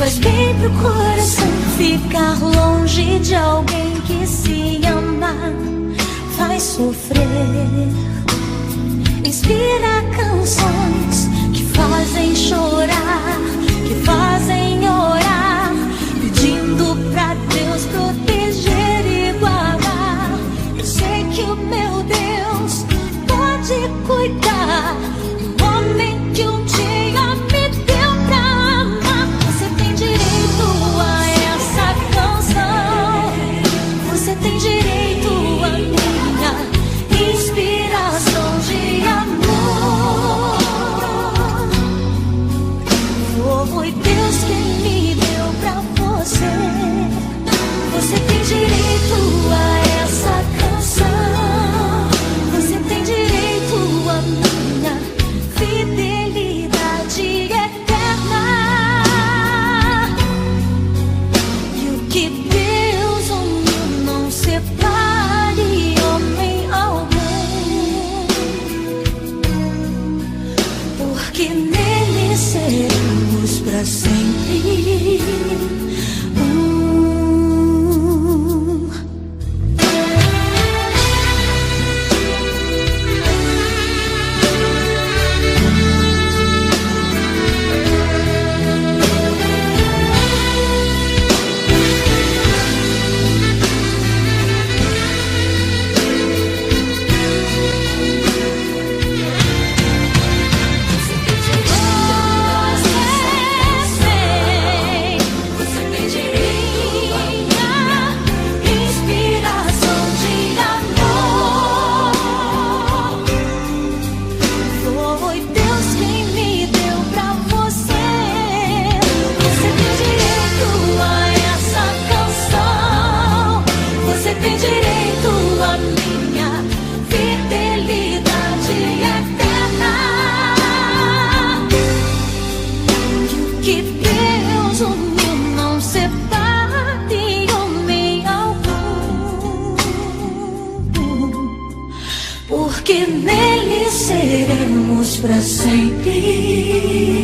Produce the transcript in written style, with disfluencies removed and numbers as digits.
Faz bem pro coração ficar longe de alguém que se ama, faz sofrer. Inspira canções que fazem chorar, que fazem orar, pedindo pra Deus proteger e guardar. Eu sei que o meu Deus pode cuidar do homem que um dia me deu pra amar. Você tem direito a essa canção, você tem direito a minha inspiração de amor. Foi Deus quem me deu pra você. Você tem direito a essa canção, você tem direito a minha fidelidade eterna. E o que Deus uniu não separe homem algum, porque nele seremos pra sempre um. Tem direito à minha fidelidade eterna. E o que Deus uniu não separe homem algum, porque nele seremos pra sempre.